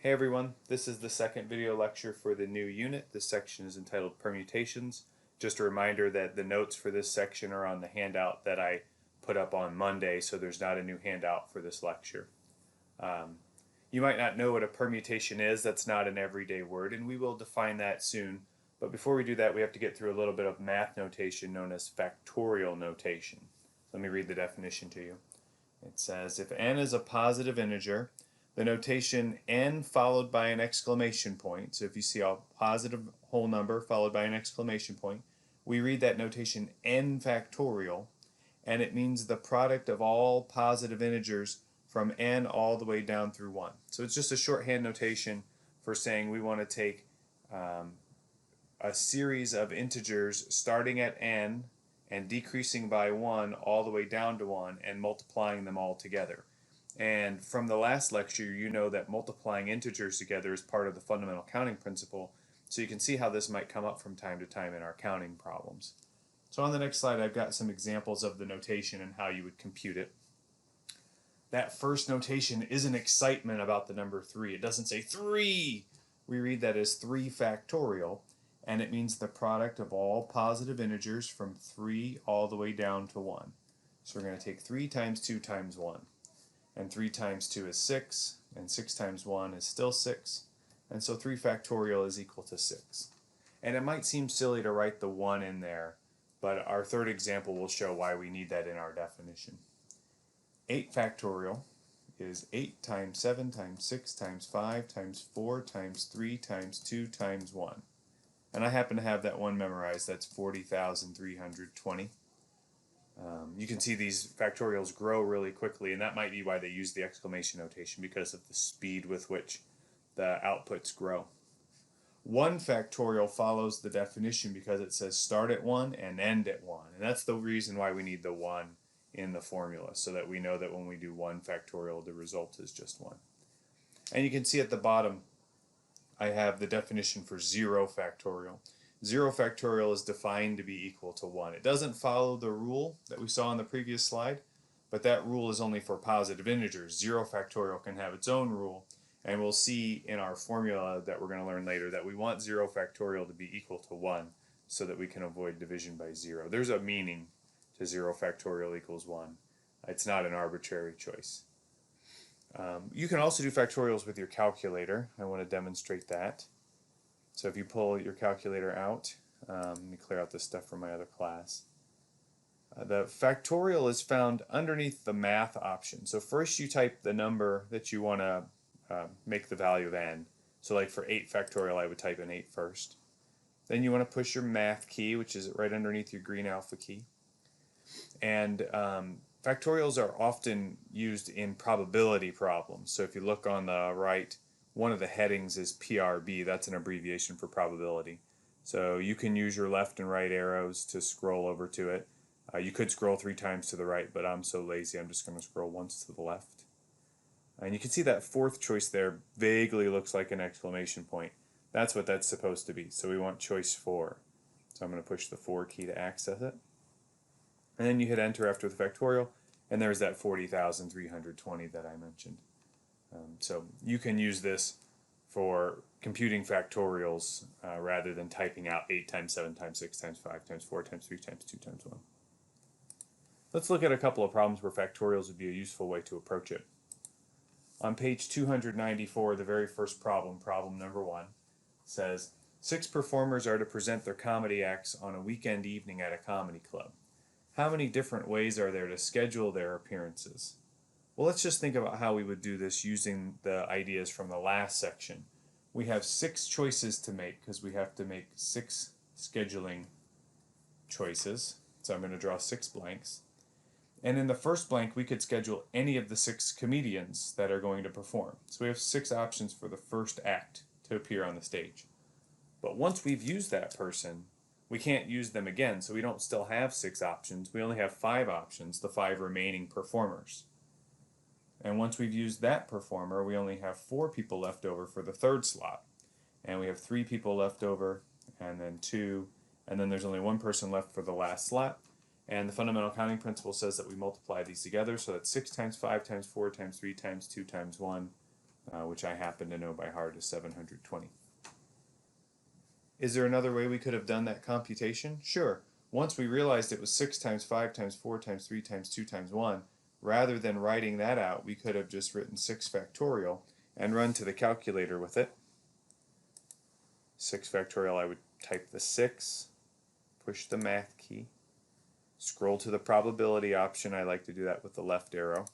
Hey everyone, this is the second video lecture for the new unit. This section is entitled Permutations. Just a reminder that the notes for this section are on the handout that I put up on Monday, so there's not a new handout for this lecture. You might not know what a permutation is. That's not an everyday word, and we will define that soon. But before we do that, we have to get through a little bit of math notation known as factorial notation. Let me read the definition to you. It says, if n is a positive integer, the notation n followed by an exclamation point, so if you see a positive whole number followed by an exclamation point, we read that notation n factorial, and it means the product of all positive integers from n all the way down through 1. So it's just a shorthand notation for saying we want to take a series of integers starting at n and decreasing by 1 all the way down to 1 and multiplying them all together. And from the last lecture, you know that multiplying integers together is part of the fundamental counting principle, so you can see how this might come up from time to time in our counting problems. So on the next slide, I've got some examples of the notation and how you would compute it. That first notation is an excitement about the number 3. It doesn't say 3. We read that as 3 factorial, and it means the product of all positive integers from 3 all the way down to 1. So we're going to take 3 times 2 times 1. And 3 times 2 is 6, and 6 times 1 is still 6, and so 3 factorial is equal to 6. And it might seem silly to write the 1 in there, but our third example will show why we need that in our definition. 8 factorial is 8 times 7 times 6 times 5 times 4 times 3 times 2 times 1. And I happen to have that one memorized. That's 40,320. You can see these factorials grow really quickly, and that might be why they use the exclamation notation, because of the speed with which the outputs grow. 1 factorial follows the definition because it says start at 1 and end at 1. And that's the reason why we need the 1 in the formula, so that we know that when we do 1 factorial, the result is just 1. And you can see at the bottom, I have the definition for 0 factorial. 0 factorial is defined to be equal to 1. It doesn't follow the rule that we saw on the previous slide, but that rule is only for positive integers. 0 factorial can have its own rule, and we'll see in our formula that we're going to learn later that we want 0 factorial to be equal to 1 so that we can avoid division by 0. There's a meaning to 0 factorial equals 1. It's not an arbitrary choice. You can also do factorials with your calculator. I want to demonstrate that. So if you pull your calculator out, let me clear out this stuff from my other class. The factorial is found underneath the math option. So first you type the number that you want to make the value of n. So like for 8 factorial, I would type in 8 first. Then you want to push your math key, which is right underneath your green alpha key. And factorials are often used in probability problems. So if you look on the right, one of the headings is PRB. That's an abbreviation for probability. So you can use your left and right arrows to scroll over to it. You could scroll 3 times to the right, but I'm so lazy I'm just going to scroll once to the left. And you can see that fourth choice there vaguely looks like an exclamation point. That's what that's supposed to be. So we want choice 4. So I'm going to push the 4 key to access it. And then you hit enter after the factorial, and there's that 40,320 that I mentioned. So you can use this for computing factorials rather than typing out 8 times 7 times 6 times 5 times 4 times 3 times 2 times 1. Let's look at a couple of problems where factorials would be a useful way to approach it. On page 294, the very first problem, problem number 1, says 6 performers are to present their comedy acts on a weekend evening at a comedy club. How many different ways are there to schedule their appearances? Well, let's just think about how we would do this using the ideas from the last section. We have 6 choices to make because we have to make 6 scheduling choices. So I'm going to draw 6 blanks. And in the first blank, we could schedule any of the 6 comedians that are going to perform. So we have 6 options for the first act to appear on the stage. But once we've used that person, we can't use them again, so we don't still have 6 options. We only have 5 options, the 5 remaining performers. And once we've used that performer, we only have 4 people left over for the third slot. And we have 3 people left over, and then 2, and then there's only 1 person left for the last slot. And the fundamental counting principle says that we multiply these together, so that's 6 times 5 times 4 times 3 times 2 times 1 which I happen to know by heart is 720. Is there another way we could have done that computation? Sure. Once we realized it was 6 times 5 times 4 times 3 times 2 times 1, rather than writing that out, we could have just written 6 factorial and run to the calculator with it. 6 factorial, I would type the 6, push the math key, scroll to the probability option. I like to do that with the left arrow.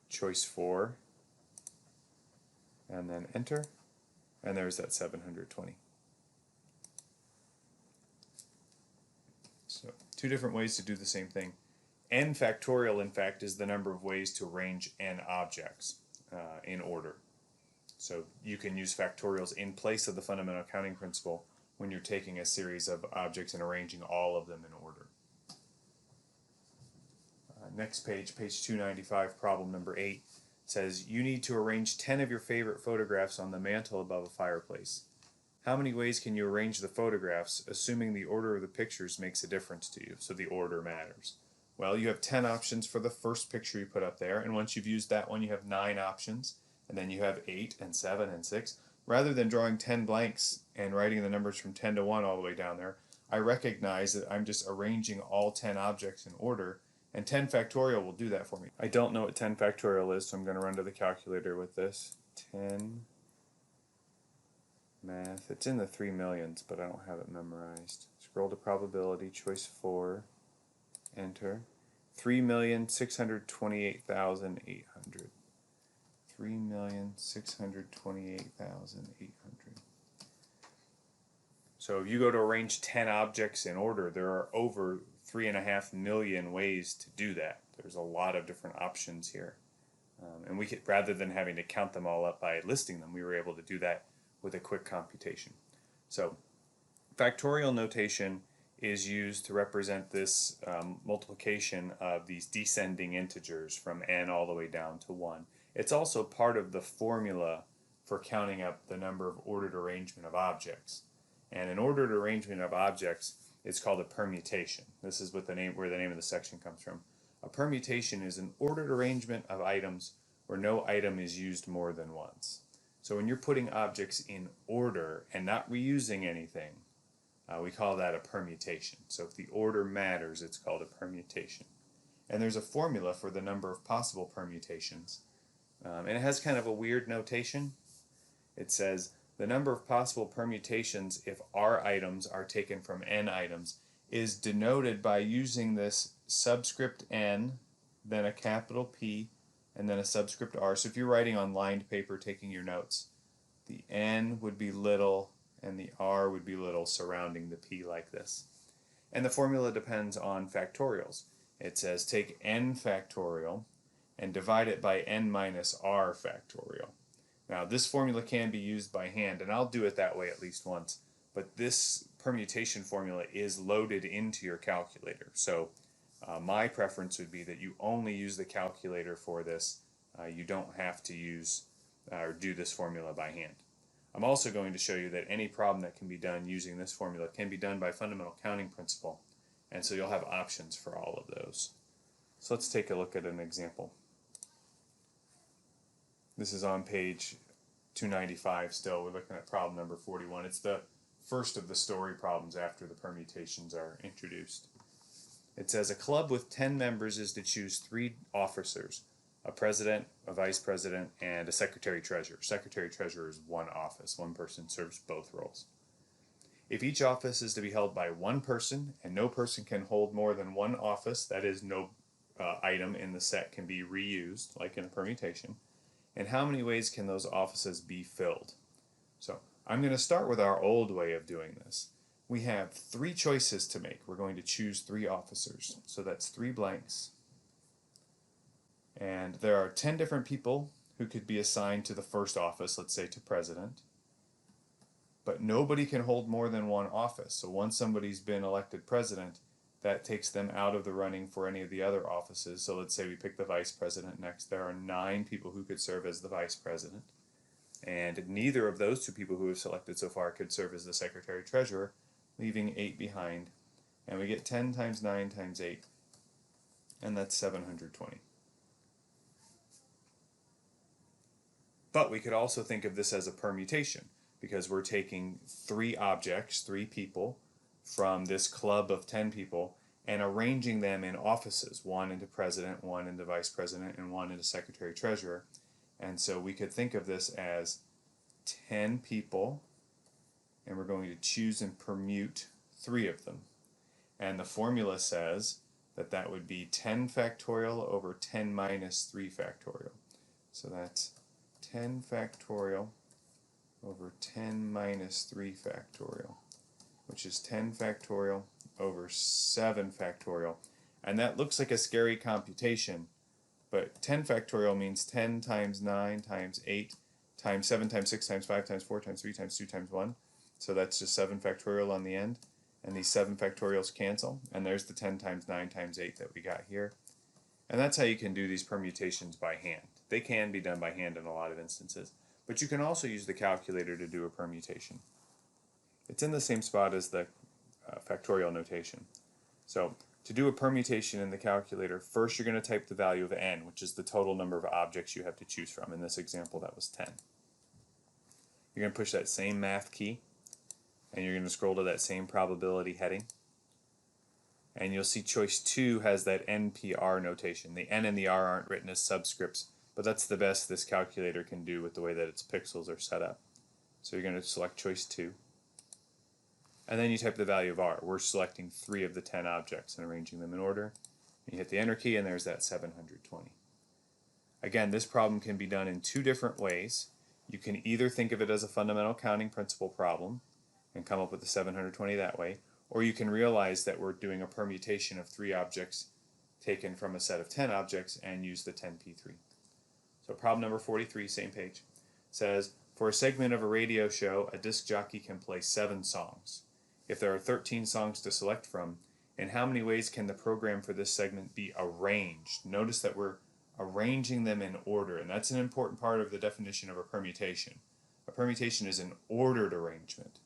Choice 4, and then enter, and there's that 720. So 2 different ways to do the same thing. N factorial, in fact, is the number of ways to arrange n objects in order. So you can use factorials in place of the fundamental counting principle when you're taking a series of objects and arranging all of them in order. Next page, page 295, problem number 8, says you need to arrange 10 of your favorite photographs on the mantle above a fireplace. How many ways can you arrange the photographs, assuming the order of the pictures makes a difference to you, so the order matters? Well, you have 10 options for the first picture you put up there, and once you've used that one, you have 9 options, and then you have 8 and 7 and 6. Rather than drawing 10 blanks and writing the numbers from 10 to 1 all the way down there, I recognize that I'm just arranging all 10 objects in order, and 10 factorial will do that for me. I don't know what 10 factorial is, so I'm going to run to the calculator with this. 10 math. It's in the 3 millions, but I don't have it memorized. Scroll to probability, choice 4, enter. 3,628,800. 3,628,800. So if you go to arrange 10 objects in order, there are over 3.5 million ways to do that. There's a lot of different options here. And we could, rather than having to count them all up by listing them, we were able to do that with a quick computation. So factorial notation is used to represent this multiplication of these descending integers from n all the way down to 1. It's also part of the formula for counting up the number of ordered arrangement of objects. And an ordered arrangement of objects is called a permutation. This is what where the name of the section comes from. A permutation is an ordered arrangement of items where no item is used more than once. So when you're putting objects in order and not reusing anything, we call that a permutation. So if the order matters, it's called a permutation. And there's a formula for the number of possible permutations. And it has kind of a weird notation. It says the number of possible permutations if r items are taken from n items is denoted by using this subscript n, then a capital P, and then a subscript r. So if you're writing on lined paper taking your notes, the n would be little and the r would be little surrounding the p like this. And the formula depends on factorials. It says take n factorial and divide it by n minus r factorial. Now this formula can be used by hand, and I'll do it that way at least once, but this permutation formula is loaded into your calculator. So my preference would be that you only use the calculator for this. You don't have to use or do this formula by hand. I'm also going to show you that any problem that can be done using this formula can be done by fundamental counting principle, and so you'll have options for all of those. So let's take a look at an example. This is on page 295 still. We're looking at problem number 41. It's the first of the story problems after the permutations are introduced. It says a club with 10 members is to choose 3 officers, a president, a vice president, and a secretary-treasurer. Secretary-treasurer is one office. One person serves both roles. If each office is to be held by one person, and no person can hold more than one office, that is, no item in the set can be reused, like in a permutation, and how many ways can those offices be filled? So I'm going to start with our old way of doing this. We have 3 choices to make. We're going to choose 3 officers. So that's 3 blanks. And there are 10 different people who could be assigned to the first office, let's say to president. But nobody can hold more than one office. So once somebody's been elected president, that takes them out of the running for any of the other offices. So let's say we pick the vice president next. There are 9 people who could serve as the vice president. And neither of those 2 people who have selected so far could serve as the secretary-treasurer, leaving 8 behind. And we get 10 times 9 times 8, and that's 720. But we could also think of this as a permutation because we're taking three objects, three people, from this club of 10 people and arranging them in offices, one into president, one into vice president, and one into secretary treasurer. And so we could think of this as 10 people, and we're going to choose and permute three of them. And the formula says that that would be 10 factorial over 10 minus 3 factorial. So that's 10 factorial over 10 minus 3 factorial, which is 10 factorial over 7 factorial. And that looks like a scary computation, but 10 factorial means 10 times 9 times 8 times 7 times 6 times 5 times 4 times 3 times 2 times 1. So that's just 7 factorial on the end. And these 7 factorials cancel. And there's the 10 times 9 times 8 that we got here. And that's how you can do these permutations by hand. They can be done by hand in a lot of instances. But you can also use the calculator to do a permutation. It's in the same spot as the factorial notation. So to do a permutation in the calculator, first you're going to type the value of n, which is the total number of objects you have to choose from. In this example, that was 10. You're going to push that same math key, and you're going to scroll to that same probability heading. And you'll see choice 2 has that NPR notation. The N and the R aren't written as subscripts, but that's the best this calculator can do with the way that its pixels are set up. So you're going to select choice 2. And then you type the value of R. We're selecting 3 of the 10 objects and arranging them in order. You hit the enter key and there's that 720. Again, this problem can be done in 2 different ways. You can either think of it as a fundamental counting principle problem and come up with the 720 that way, or you can realize that we're doing a permutation of 3 objects taken from a set of 10 objects and use the 10p3. So problem number 43, same page, says, for a segment of a radio show, a disc jockey can play 7 songs. If there are 13 songs to select from, in how many ways can the program for this segment be arranged? Notice that we're arranging them in order, and that's an important part of the definition of a permutation. A permutation is an ordered arrangement.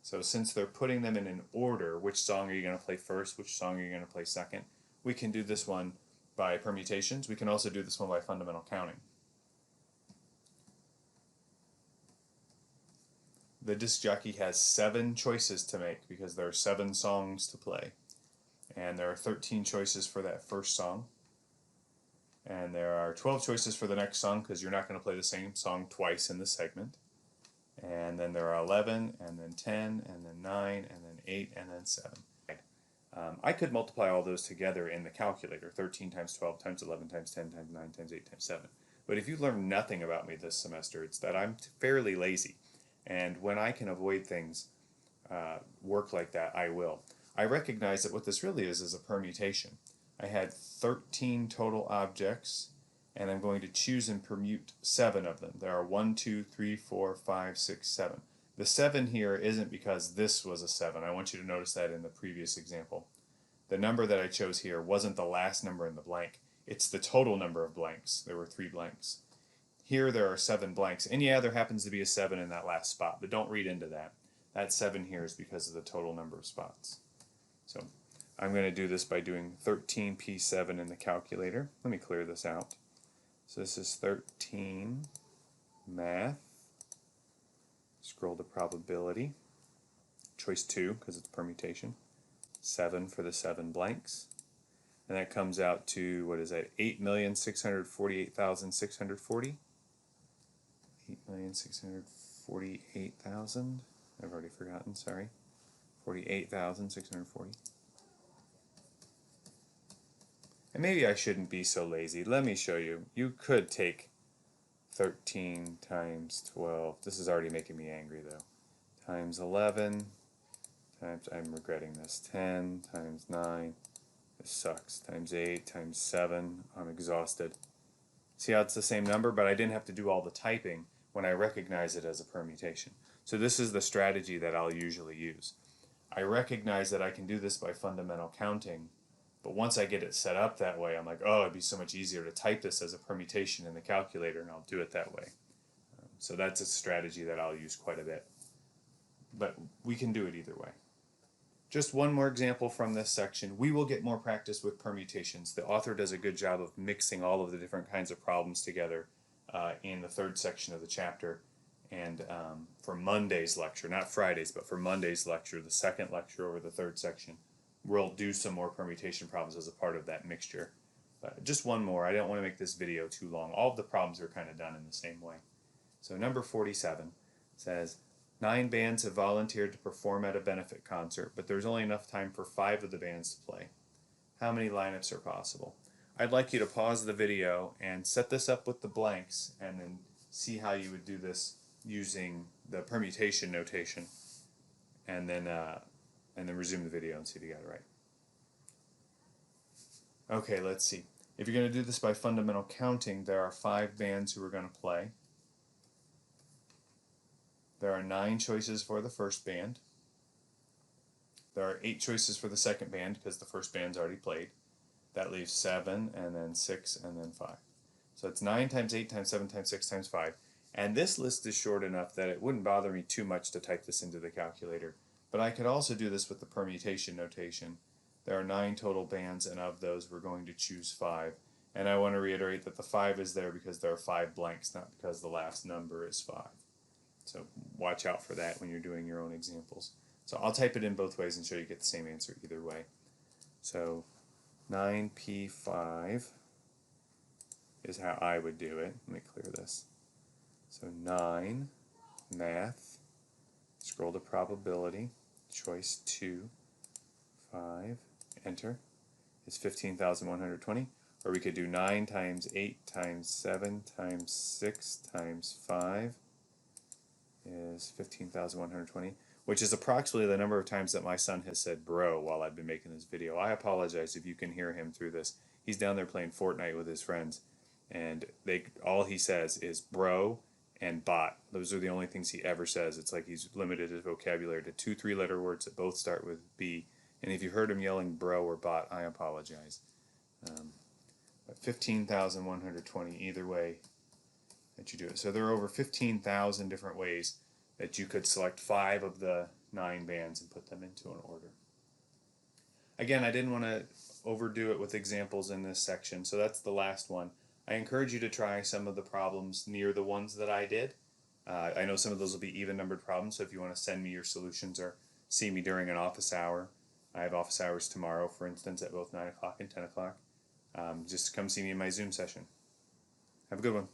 So since they're putting them in an order, which song are you going to play first, which song are you going to play second, we can do this one by permutations. We can also do this one by fundamental counting. The disc jockey has 7 choices to make because there are 7 songs to play. And there are 13 choices for that first song. And there are 12 choices for the next song because you're not going to play the same song twice in the segment. And then there are 11, and then 10, and then 9, and then 8, and then 7. I could multiply all those together in the calculator, 13 times 12 times 11 times 10 times 9 times 8 times 7. But if you learned nothing about me this semester, it's that I'm fairly lazy. And when I can avoid things work like that, I will. I recognize that what this really is a permutation. I had 13 total objects, and I'm going to choose and permute 7 of them. There are 1, 2, 3, 4, 5, 6, 7. The 7 here isn't because this was a 7. I want you to notice that in the previous example. The number that I chose here wasn't the last number in the blank. It's the total number of blanks. There were 3 blanks. Here there are 7 blanks, and yeah, there happens to be a 7 in that last spot, but don't read into that. That 7 here is because of the total number of spots. So I'm going to do this by doing 13p7 in the calculator. Let me clear this out. So this is 13 math, scroll to probability, choice 2 because it's permutation, 7 for the 7 blanks, and that comes out to, what is that, 8,648,640? 8,648,000, I've already forgotten, sorry, 48,640. And maybe I shouldn't be so lazy. Let me show you. You could take 13 times 12, this is already making me angry though, times 11, times, I'm regretting this, 10 times 9, this sucks, times 8, times 7, I'm exhausted. See how it's the same number, but I didn't have to do all the typing when I recognize it as a permutation. So this is the strategy that I'll usually use. I recognize that I can do this by fundamental counting, but once I get it set up that way, I'm like, oh, it'd be so much easier to type this as a permutation in the calculator, and I'll do it that way. So that's a strategy that I'll use quite a bit. But we can do it either way. Just one more example from this section. We will get more practice with permutations. The author does a good job of mixing all of the different kinds of problems together in the third section of the chapter. And for Monday's lecture, not Friday's, but for Monday's lecture, the second lecture over the third section, we'll do some more permutation problems as a part of that mixture. But just one more. I don't want to make this video too long. All of the problems are kind of done in the same way. So number 47 says, 9 bands have volunteered to perform at a benefit concert, but there's only enough time for 5 of the bands to play. How many lineups are possible? I'd like you to pause the video and set this up with the blanks and then see how you would do this using the permutation notation, and then resume the video and see if you got it right. Okay, let's see. If you're going to do this by fundamental counting, there are 5 bands who are going to play. There are 9 choices for the first band. There are 8 choices for the second band because the first band's already played. That leaves 7, and then 6, and then 5. So it's 9 times 8 times 7 times 6 times 5. And this list is short enough that it wouldn't bother me too much to type this into the calculator. But I could also do this with the permutation notation. There are 9 total bands, and of those we're going to choose 5. And I want to reiterate that the 5 is there because there are 5 blanks, not because the last number is 5. So watch out for that when you're doing your own examples. So I'll type it in both ways and show you get the same answer either way. So 9p5 is how I would do it. Let me clear this. So 9, math, scroll to probability, choice 2, 5, enter, is 15,120. Or we could do 9 times 8 times 7 times 6 times 5 is 15,120, which is approximately the number of times that my son has said bro while I've been making this video. I apologize if you can hear him through this. He's down there playing Fortnite with his friends, and all he says is bro and bot. Those are the only things he ever says. It's like he's limited his vocabulary to 2 3-letter words that both start with B. And if you heard him yelling bro or bot, I apologize. 15,120 either way that you do it. So there are over 15,000 different ways that you could select 5 of the 9 bands and put them into an order. Again, I didn't want to overdo it with examples in this section, so that's the last one. I encourage you to try some of the problems near the ones that I did. I know some of those will be even numbered problems, so if you want to send me your solutions or see me during an office hour, I have office hours tomorrow, for instance, at both 9 o'clock and 10 o'clock. Just come see me in my Zoom session. Have a good one.